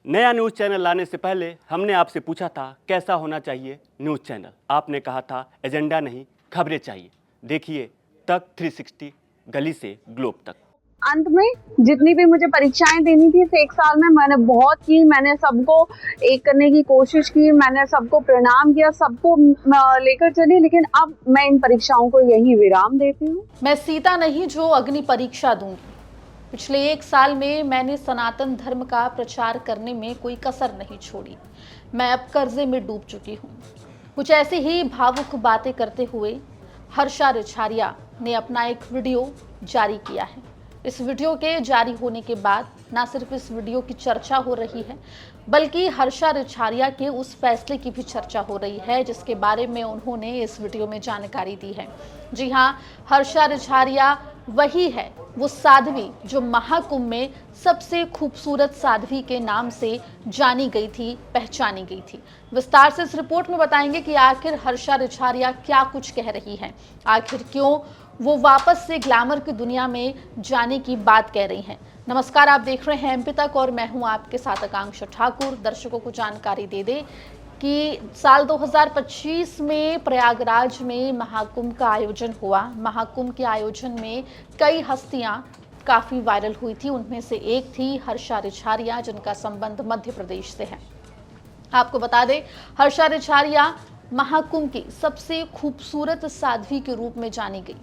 नया news channel लाने से पहले हमने आपसे पूछा था कैसा होना चाहिए न्यूज़ चैनल। आपने कहा था एजेंडा नहीं, खबरें चाहिए। देखिए तक 360, गली से ग्लोब तक। अंत में जितनी भी मुझे परीक्षाएं देनी थी इस एक साल में मैंने बहुत की। मैंने सबको एक करने की कोशिश की, मैंने सबको प्रणाम किया, सबको लेकर चली, लेकिन अब मैं इन परीक्षाओं को यही विराम देती हूँ। मैं सीता नहीं जो अग्नि परीक्षा दूंगी। पिछले एक साल में मैंने सनातन धर्म का प्रचार करने में कोई कसर नहीं छोड़ी। मैं अब कर्जे में डूब चुकी हूँ। कुछ ऐसी ही भावुक बातें करते हुए हर्षा रिछारिया ने अपना एक वीडियो जारी किया है। इस वीडियो के जारी होने के बाद न सिर्फ इस वीडियो की चर्चा हो रही है, बल्कि हर्षा रिछारिया के उस फैसले की भी चर्चा हो रही है जिसके बारे में उन्होंने इस वीडियो में जानकारी दी है। जी हाँ, हर्षा रिछारिया वही है, वो साध्वी जो महाकुंभ में सबसे खूबसूरत साध्वी के नाम से जानी गई थी, पहचानी गई थी। विस्तार से इस रिपोर्ट में बताएंगे कि आखिर हर्षा रिछारिया क्या कुछ कह रही है, आखिर क्यों वो वापस से ग्लैमर की दुनिया में जाने की बात कह रही हैं। नमस्कार, आप देख रहे हैं एमपी तक और मैं हूं आपके साथ आकांक्षा ठाकुर। दर्शकों को जानकारी दे दें कि साल 2025 में प्रयागराज में महाकुंभ का आयोजन हुआ। महाकुंभ के आयोजन में कई हस्तियां काफी वायरल हुई थी। उनमें से एक थी हर्षा रिछारिया, जिनका संबंध मध्य प्रदेश से है। आपको बता दें, हर्षा रिछारिया महाकुंभ की सबसे खूबसूरत साध्वी के रूप में जानी गई।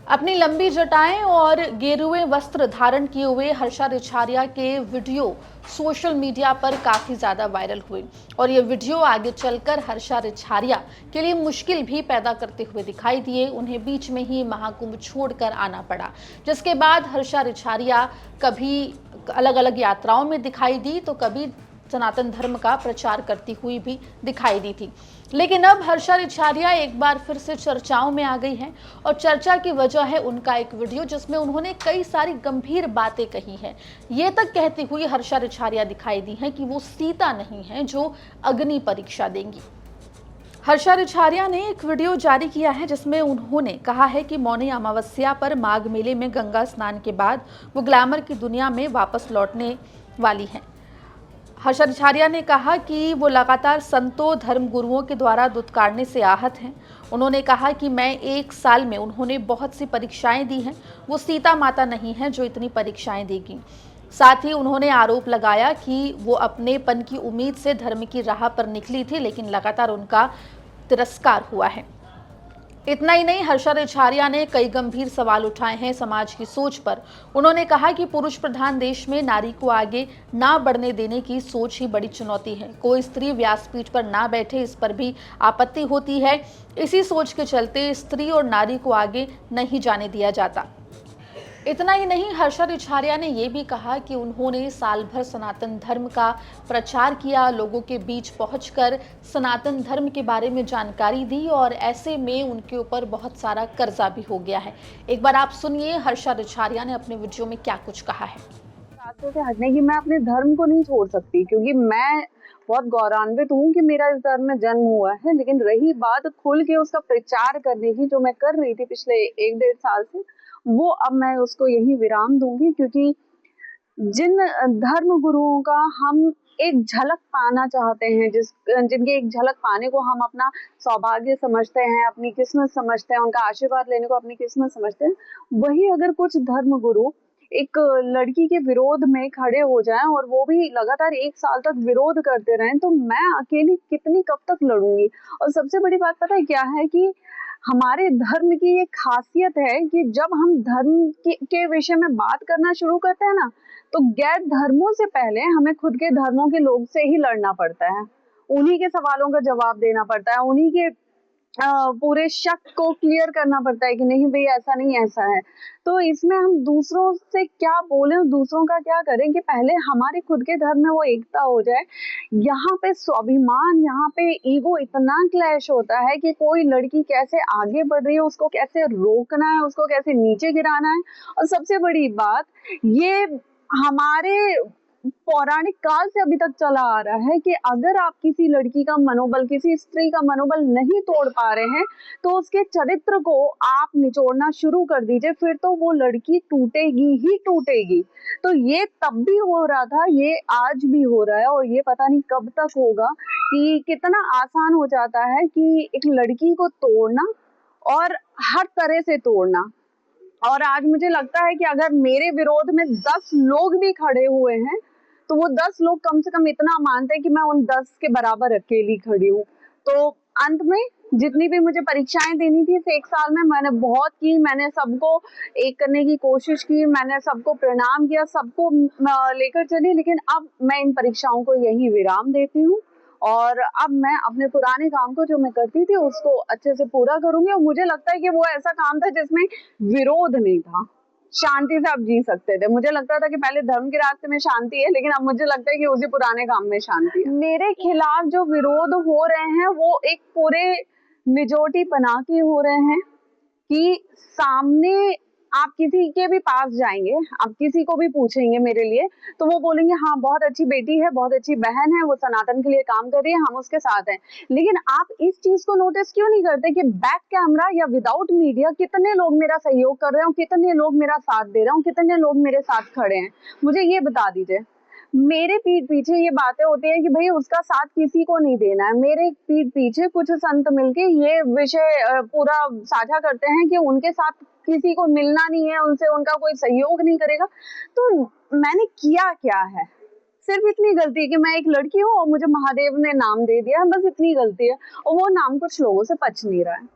अपनी लंबी जटाएं और गेरुए वस्त्र धारण किए हुए हर्षा रिछारिया के वीडियो सोशल मीडिया पर काफी ज्यादा वायरल हुए और ये वीडियो आगे चलकर हर्षा रिछारिया के लिए मुश्किल भी पैदा करते हुए दिखाई दिए। उन्हें बीच में ही महाकुंभ छोड़कर आना पड़ा, जिसके बाद हर्षा रिछारिया कभी अलग अलग यात्राओं में दिखाई दी तो कभी सनातन धर्म का प्रचार करती हुई भी दिखाई दी थी। लेकिन अब हर्षा रिछारिया एक बार फिर से चर्चाओं में आ गई हैं और चर्चा की वजह है उनका एक वीडियो जिसमें उन्होंने कई सारी गंभीर बातें कही हैं। ये तक कहती हुई हर्षा रिछारिया दिखाई दी है कि वो सीता नहीं है जो अग्नि परीक्षा देंगी। हर्षा रिछारिया ने एक वीडियो जारी किया है जिसमें उन्होंने कहा है कि मौनी अमावस्या पर माघ मेले में गंगा स्नान के बाद वो ग्लैमर की दुनिया में वापस लौटने वाली हैं। हर्षा रिछारिया ने कहा कि वो लगातार संतों, धर्म गुरुओं के द्वारा दुत्कारने से आहत हैं। उन्होंने कहा कि मैं एक साल में उन्होंने बहुत सी परीक्षाएं दी हैं, वो सीता माता नहीं है जो इतनी परीक्षाएं देगी। साथ ही उन्होंने आरोप लगाया कि वो अपनेपन की उम्मीद से धर्म की राह पर निकली थी, लेकिन लगातार उनका तिरस्कार हुआ है। इतना ही नहीं, हर्षा रिछारिया ने कई गंभीर सवाल उठाए हैं समाज की सोच पर। उन्होंने कहा कि पुरुष प्रधान देश में नारी को आगे ना बढ़ने देने की सोच ही बड़ी चुनौती है। कोई स्त्री व्यासपीठ पर ना बैठे, इस पर भी आपत्ति होती है। इसी सोच के चलते स्त्री और नारी को आगे नहीं जाने दिया जाता। इतना ही नहीं, हर्षा रिछारिया ने यह भी कहा कि उन्होंने साल भर सनातन धर्म का प्रचार किया, लोगों के बीच पहुंचकर सनातन धर्म के बारे में जानकारी दी और ऐसे में उनके ऊपर बहुत सारा कर्जा भी हो गया है। एक बार आप सुनिए हर्षा रिछारिया ने अपने वीडियो में क्या कुछ कहा है। रास्ते से हटने की मैं अपने धर्म को नहीं छोड़ सकती, क्योंकि मैं बहुत गौरवान्वित हूँ कि मेरा इस धर्म में जन्म हुआ है। लेकिन रही बात खुल के उसका प्रचार करने की, जो मैं कर रही थी पिछले 1-1.5 साल से, वो अब मैं उसको यही विराम दूंगी। क्योंकि जिन धर्म गुरुओं का हम एक झलक पाना चाहते हैं, जिनके एक झलक पाने को हम अपना सौभाग्य समझते हैं, अपनी किस्मत समझते हैं, उनका आशीर्वाद लेने को अपनी किस्मत समझते हैं, वही अगर कुछ धर्म गुरु एक लड़की के विरोध में खड़े हो जाएं और वो भी लगातार 1 साल तक विरोध करते रहें, तो मैं अकेली कितनी कब तक लड़ूंगी। और सबसे बड़ी बात पता है क्या है कि हमारे धर्म की ये खासियत है कि जब हम धर्म के विषय में बात करना शुरू करते हैं ना, तो गैर धर्मों से पहले हमें खुद के धर्मों के लोग से ही लड़ना पड़ता है। उन्हीं के सवालों का जवाब देना पड़ता है, उन्हीं के पूरे शक को क्लियर करना पड़ता है कि नहीं भाई ऐसा नहीं ऐसा है। तो इसमें हम दूसरों से क्या बोलें, दूसरों का क्या करें कि पहले हमारे खुद के धर्म में वो एकता हो जाए। यहाँ पे स्वाभिमान, यहाँ पे ईगो इतना क्लैश होता है कि कोई लड़की कैसे आगे बढ़ रही है उसको कैसे रोकना है, उसको कैसे नीचे गिराना है। और सबसे बड़ी बात, ये हमारे पौराणिक काल से अभी तक चला आ रहा है कि अगर आप किसी लड़की का मनोबल, किसी स्त्री का मनोबल नहीं तोड़ पा रहे हैं तो उसके चरित्र को आप निचोड़ना शुरू कर दीजिए, फिर तो वो लड़की टूटेगी ही टूटेगी। तो ये तब भी हो रहा था, ये आज भी हो रहा है, और ये पता नहीं कब तक होगा कि कितना आसान हो जाता है कि एक लड़की को तोड़ना और हर तरह से तोड़ना। और आज मुझे लगता है कि अगर मेरे विरोध में 10 लोग भी खड़े हुए हैं तो वो 10 लोग कम से कम इतना मानते हैं कि मैं उन 10 के बराबर अकेली खड़ी हूँ। तो अंत में जितनी भी मुझे परीक्षाएं देनी थी इस 1 साल में मैंने बहुत की, मैंने सबको एक करने की कोशिश की, मैंने सबको प्रणाम किया, सबको लेकर चली, लेकिन अब मैं इन परीक्षाओं को यही विराम देती हूँ और अब मैं अपने पुराने काम को जो मैं करती थी उसको अच्छे से पूरा करूंगी। और मुझे लगता है कि वो ऐसा काम था जिसमें विरोध नहीं था, शांति से आप जी सकते थे। मुझे लगता था कि पहले धर्म के रास्ते में शांति है, लेकिन अब मुझे लगता है कि उसी पुराने काम में शांति है। मेरे खिलाफ जो विरोध हो रहे हैं वो एक पूरे मेजॉरिटी बना के हो रहे हैं कि सामने आप किसी के भी पास जाएंगे, आप किसी को भी पूछेंगे मेरे लिए, तो वो बोलेंगे हाँ बहुत अच्छी बेटी है, बहुत अच्छी बहन है, वो सनातन के लिए काम कर रही है, हम उसके साथ हैं। लेकिन आप इस चीज को नोटिस क्यों नहीं करते कि बैक कैमरा या विदाउट मीडिया कितने लोग मेरा सहयोग कर रहे हैं, कितने लोग मेरा साथ दे रहे हैं, कितने लोग मेरे साथ खड़े हैं? मुझे ये बता दीजिए। मेरे पीठ पीछे ये बातें होती हैं कि भाई उसका साथ किसी को नहीं देना है, मेरे पीठ पीछे कुछ संत मिलके ये विषय पूरा साझा करते हैं कि उनके साथ किसी को मिलना नहीं है, उनसे उनका कोई सहयोग नहीं करेगा। तो मैंने किया क्या है? सिर्फ इतनी गलती है कि मैं एक लड़की हूँ और मुझे महादेव ने नाम दे दिया है, बस इतनी गलती है, और वो नाम कुछ लोगों से पच नहीं रहा है।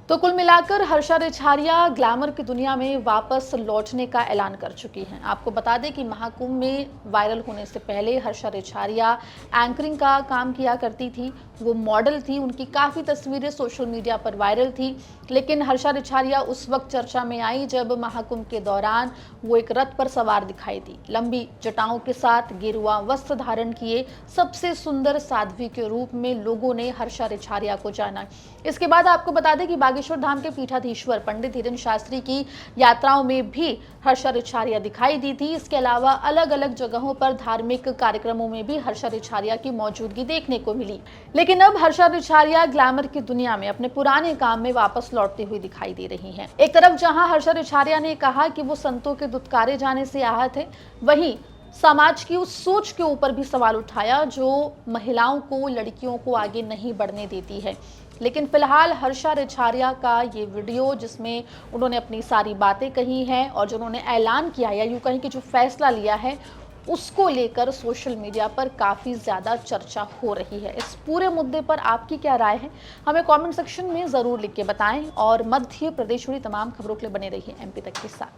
तो कुल मिलाकर हर्षा रिछारिया ग्लैमर की दुनिया में वापस लौटने का ऐलान कर चुकी हैं। आपको बता दें कि महाकुंभ में वायरल होने से पहले हर्षा रिछारिया एंकरिंग का काम किया करती थी, वो मॉडल थी, उनकी काफ़ी तस्वीरें सोशल मीडिया पर वायरल थी। लेकिन हर्षा रिछारिया उस वक्त चर्चा में आई जब महाकुंभ के दौरान वो एक रथ पर सवार दिखाई दी, लंबी जटाओं के साथ गेरुआ वस्त्र धारण किए सबसे सुंदर साध्वी के रूप में लोगों ने हर्षा रिछारिया को जाना। इसके बाद आपको बता दें कि बागेश्वर धाम के पीठाधीश्वर पंडित धीरेन्द्र शास्त्री की यात्राओं में भी हर्षा रिछारिया दिखाई दी थी। इसके अलावा अलग अलग जगहों पर धार्मिक कार्यक्रमों में भी हर्षा रिछारिया की मौजूदगी देखने को मिली। लेकिन अब हर्षा रिछारिया ग्लैमर की दुनिया में अपने पुराने काम में वापस लौटती हुई दिखाई दे रही हैं। एक तरफ जहां हर्षा रिछारिया ने कहा कि वो संतों के दुत्कारे जाने से आहत है, वहीं समाज की उस सोच के ऊपर भी सवाल उठाया जो महिलाओं को, लड़कियों को आगे नहीं बढ़ने देती है। लेकिन फिलहाल हर्षा रिछारिया का ये वीडियो जिसमें उन्होंने अपनी सारी बातें कही हैं और जो उन्होंने ऐलान किया या यूँ कहीं कि जो फैसला लिया है उसको लेकर सोशल मीडिया पर काफ़ी ज़्यादा चर्चा हो रही है। इस पूरे मुद्दे पर आपकी क्या राय है, हमें कमेंट सेक्शन में ज़रूर लिख के बताएं और मध्य प्रदेश जुड़ी तमाम खबरों के लिए बने रहिए MP तक के साथ।